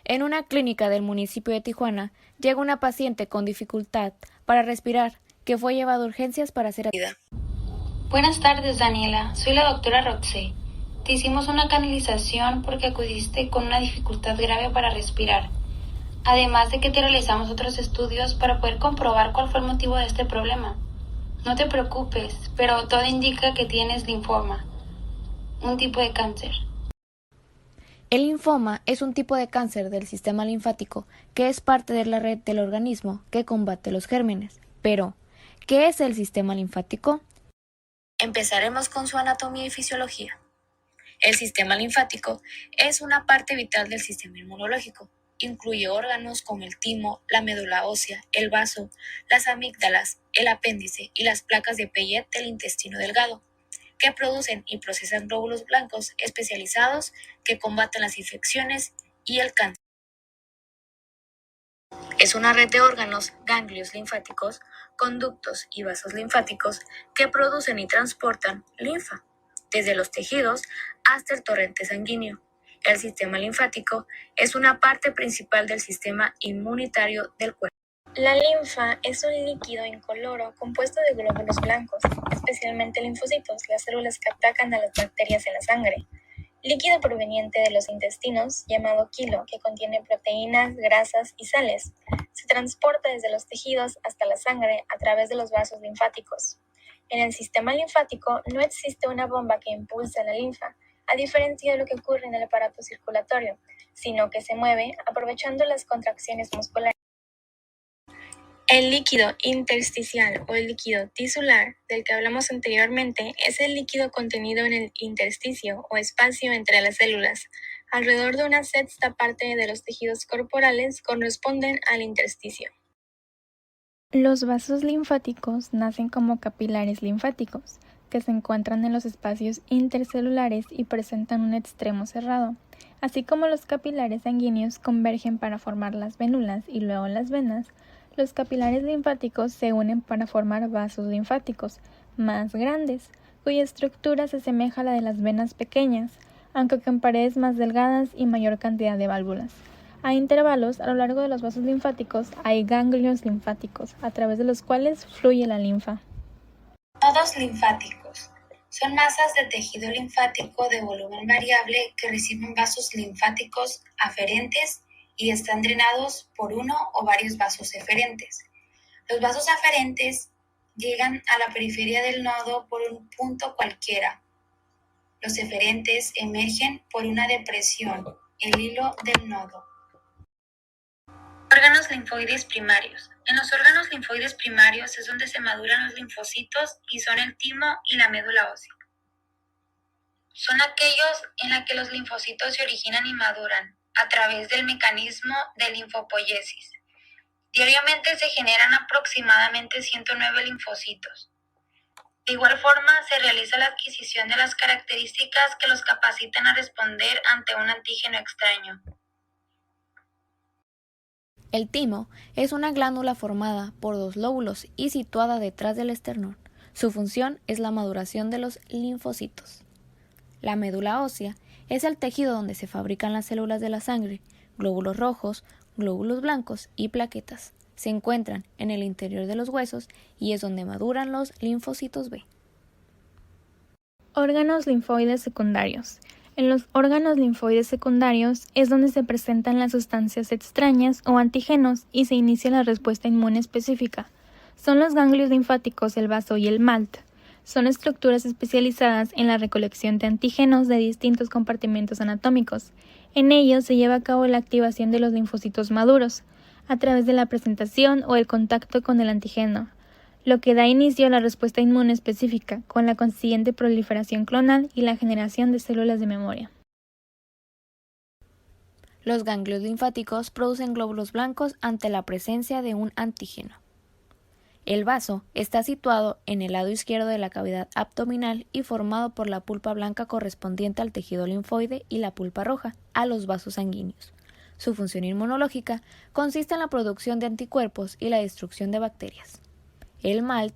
En una clínica del municipio de Tijuana, llega una paciente con dificultad para respirar, que fue llevada a urgencias para ser atendida. Buenas tardes, Daniela. Soy la doctora Roxy. Te hicimos una canalización porque acudiste con una dificultad grave para respirar. Además de que te realizamos otros estudios para poder comprobar cuál fue el motivo de este problema. No te preocupes, pero todo indica que tienes linfoma, un tipo de cáncer. El linfoma es un tipo de cáncer del sistema linfático que es parte de la red del organismo que combate los gérmenes. Pero, ¿qué es el sistema linfático? Empezaremos con su anatomía y fisiología. El sistema linfático es una parte vital del sistema inmunológico. Incluye órganos como el timo, la médula ósea, el vaso, las amígdalas, el apéndice y las placas de Peyet del intestino delgado, que producen y procesan glóbulos blancos especializados que combaten las infecciones y el cáncer. Es una red de órganos, ganglios linfáticos, conductos y vasos linfáticos que producen y transportan linfa, desde los tejidos hasta el torrente sanguíneo. El sistema linfático es una parte principal del sistema inmunitario del cuerpo. La linfa es un líquido incoloro compuesto de glóbulos blancos, especialmente linfocitos, las células que atacan a las bacterias en la sangre. Líquido proveniente de los intestinos, llamado quilo, que contiene proteínas, grasas y sales. Se transporta desde los tejidos hasta la sangre a través de los vasos linfáticos. En el sistema linfático no existe una bomba que impulse la linfa, a diferencia de lo que ocurre en el aparato circulatorio, sino que se mueve aprovechando las contracciones musculares. El líquido intersticial o el líquido tisular, del que hablamos anteriormente, es el líquido contenido en el intersticio o espacio entre las células. Alrededor de una sexta parte de los tejidos corporales corresponden al intersticio. Los vasos linfáticos nacen como capilares linfáticos, que se encuentran en los espacios intercelulares y presentan un extremo cerrado. Así como los capilares sanguíneos convergen para formar las vénulas y luego las venas, los capilares linfáticos se unen para formar vasos linfáticos más grandes, cuya estructura se asemeja a la de las venas pequeñas, aunque con paredes más delgadas y mayor cantidad de válvulas. A intervalos, a lo largo de los vasos linfáticos, hay ganglios linfáticos, a través de los cuales fluye la linfa. Nodos linfáticos son masas de tejido linfático de volumen variable que reciben vasos linfáticos aferentes y están drenados por uno o varios vasos eferentes. Los vasos aferentes llegan a la periferia del nodo por un punto cualquiera. Los eferentes emergen por una depresión, el hilo del nodo. Órganos linfoides primarios. En los órganos linfoides primarios es donde se maduran los linfocitos y son el timo y la médula ósea. Son aquellos en los que los linfocitos se originan y maduran a través del mecanismo de linfopoiesis. Diariamente se generan aproximadamente 109 linfocitos. De igual forma, se realiza la adquisición de las características que los capacitan a responder ante un antígeno extraño. El timo es una glándula formada por dos lóbulos y situada detrás del esternón. Su función es la maduración de los linfocitos. La médula ósea es el tejido donde se fabrican las células de la sangre, glóbulos rojos, glóbulos blancos y plaquetas. Se encuentran en el interior de los huesos y es donde maduran los linfocitos B. Órganos linfoides secundarios. En los órganos linfoides secundarios es donde se presentan las sustancias extrañas o antígenos y se inicia la respuesta inmune específica. Son los ganglios linfáticos, el vaso y el MALT. Son estructuras especializadas en la recolección de antígenos de distintos compartimentos anatómicos. En ellos se lleva a cabo la activación de los linfocitos maduros, a través de la presentación o el contacto con el antígeno, lo que da inicio a la respuesta inmune específica, con la consiguiente proliferación clonal y la generación de células de memoria. Los ganglios linfáticos producen glóbulos blancos ante la presencia de un antígeno. El vaso está situado en el lado izquierdo de la cavidad abdominal y formado por la pulpa blanca correspondiente al tejido linfoide y la pulpa roja a los vasos sanguíneos. Su función inmunológica consiste en la producción de anticuerpos y la destrucción de bacterias. El MALT,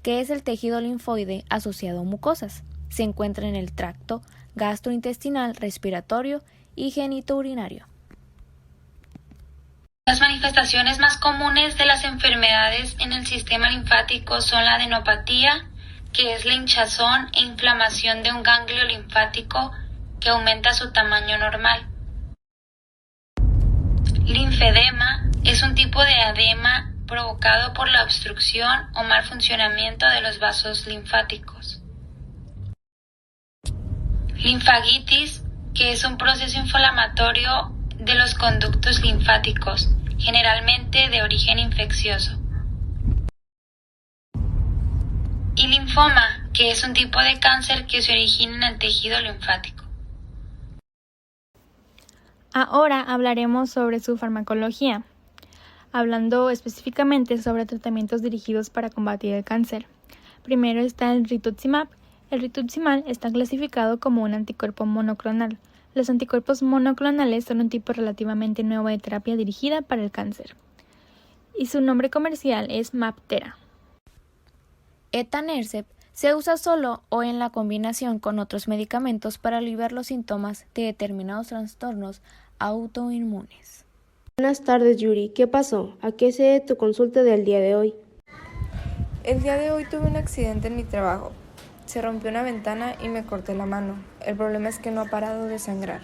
que es el tejido linfoide asociado a mucosas, se encuentra en el tracto gastrointestinal, respiratorio y genitourinario. Las manifestaciones más comunes de las enfermedades en el sistema linfático son la adenopatía, que es la hinchazón e inflamación de un ganglio linfático que aumenta su tamaño normal. Linfedema es un tipo de edema provocado por la obstrucción o mal funcionamiento de los vasos linfáticos. Linfagitis, que es un proceso inflamatorio de los conductos linfáticos, generalmente de origen infeccioso. Y linfoma, que es un tipo de cáncer que se origina en el tejido linfático. Ahora hablaremos sobre su farmacología, hablando específicamente sobre tratamientos dirigidos para combatir el cáncer. Primero está el rituximab. El rituximab está clasificado como un anticuerpo monoclonal. Los anticuerpos monoclonales son un tipo relativamente nuevo de terapia dirigida para el cáncer. Y su nombre comercial es MabThera. Etanercept se usa solo o en la combinación con otros medicamentos para aliviar los síntomas de determinados trastornos autoinmunes. Buenas tardes, Yuri. ¿Qué pasó? ¿A qué se debe tu consulta del día de hoy? El día de hoy tuve un accidente en mi trabajo. Se rompió una ventana y me corté la mano. El problema es que no ha parado de sangrar.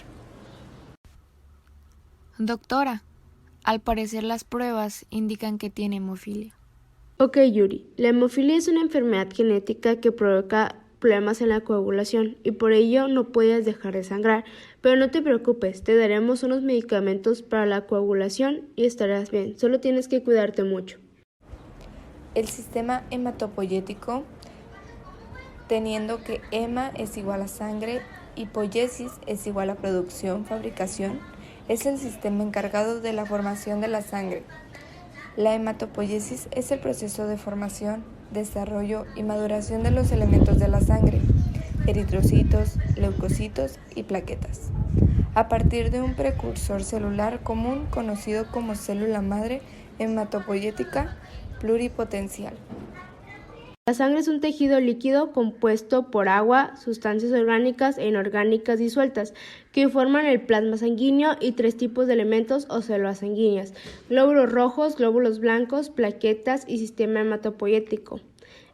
Doctora, al parecer las pruebas indican que tiene hemofilia. Ok, Yuri. La hemofilia es una enfermedad genética que provoca problemas en la coagulación y por ello no puedes dejar de sangrar. Pero no te preocupes, te daremos unos medicamentos para la coagulación y estarás bien. Solo tienes que cuidarte mucho. El sistema hematopoyético, teniendo que hema es igual a sangre y poiesis es igual a producción, fabricación, es el sistema encargado de la formación de la sangre. La hematopoiesis es el proceso de formación, desarrollo y maduración de los elementos de la sangre, eritrocitos, leucocitos y plaquetas, a partir de un precursor celular común conocido como célula madre hematopoyética pluripotencial. La sangre es un tejido líquido compuesto por agua, sustancias orgánicas e inorgánicas disueltas, que forman el plasma sanguíneo y 3 tipos de elementos o células sanguíneas: glóbulos rojos, glóbulos blancos, plaquetas y sistema hematopoyético.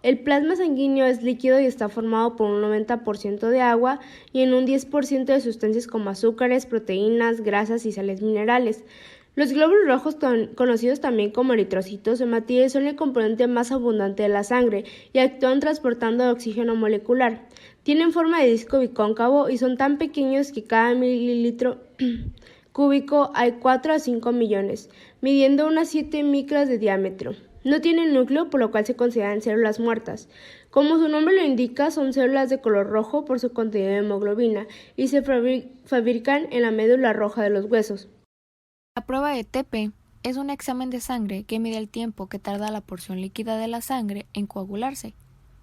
El plasma sanguíneo es líquido y está formado por un 90% de agua y en un 10% de sustancias como azúcares, proteínas, grasas y sales minerales. Los glóbulos rojos, conocidos también como eritrocitos hematíes, son el componente más abundante de la sangre y actúan transportando oxígeno molecular. Tienen forma de disco bicóncavo y son tan pequeños que cada mililitro cúbico hay 4 a 5 millones, midiendo unas 7 micras de diámetro. No tienen núcleo, por lo cual se consideran células muertas. Como su nombre lo indica, son células de color rojo por su contenido de hemoglobina y se fabrican en la médula roja de los huesos. La prueba de TP es un examen de sangre que mide el tiempo que tarda la porción líquida de la sangre en coagularse.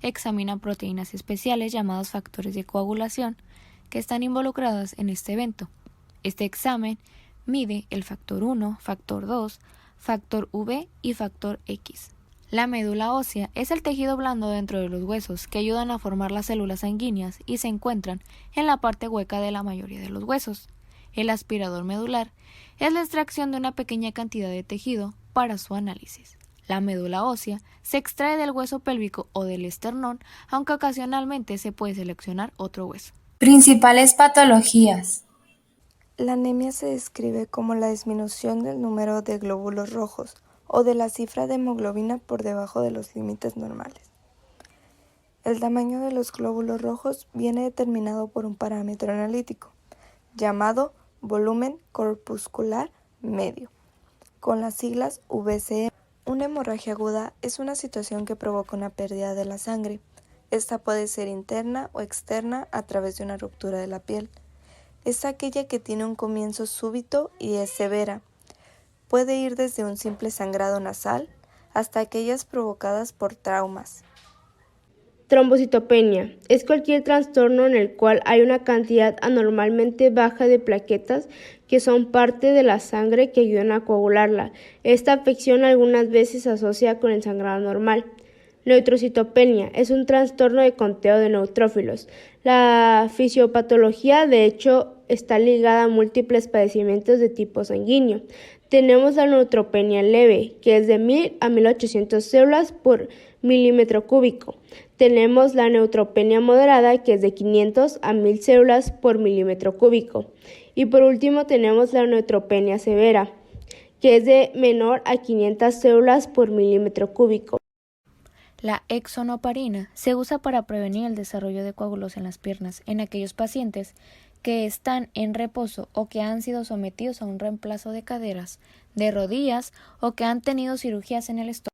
Examina proteínas especiales llamadas factores de coagulación que están involucradas en este evento. Este examen mide el factor 1, factor 2, factor V y factor X. La médula ósea es el tejido blando dentro de los huesos que ayudan a formar las células sanguíneas y se encuentran en la parte hueca de la mayoría de los huesos. El aspirador medular es la extracción de una pequeña cantidad de tejido para su análisis. La médula ósea se extrae del hueso pélvico o del esternón, aunque ocasionalmente se puede seleccionar otro hueso. Principales patologías. La anemia se describe como la disminución del número de glóbulos rojos o de la cifra de hemoglobina por debajo de los límites normales. El tamaño de los glóbulos rojos viene determinado por un parámetro analítico llamado volumen corpuscular medio, con las siglas VCM. Una hemorragia aguda es una situación que provoca una pérdida de la sangre. Esta puede ser interna o externa a través de una ruptura de la piel. Es aquella que tiene un comienzo súbito y es severa. Puede ir desde un simple sangrado nasal hasta aquellas provocadas por traumas. Trombocitopenia es cualquier trastorno en el cual hay una cantidad anormalmente baja de plaquetas que son parte de la sangre que ayudan a coagularla. Esta afección algunas veces se asocia con el sangrado normal. Neutrocitopenia es un trastorno de conteo de neutrófilos. La fisiopatología, de hecho, está ligada a múltiples padecimientos de tipo sanguíneo. Tenemos la neutropenia leve, que es de 1000 a 1800 células por milímetro cúbico. Tenemos la neutropenia moderada, que es de 500 a 1000 células por milímetro cúbico. Y por último tenemos la neutropenia severa, que es de menor a 500 células por milímetro cúbico. La exonoparina se usa para prevenir el desarrollo de coágulos en las piernas en aquellos pacientes que están en reposo o que han sido sometidos a un reemplazo de caderas, de rodillas o que han tenido cirugías en el estómago.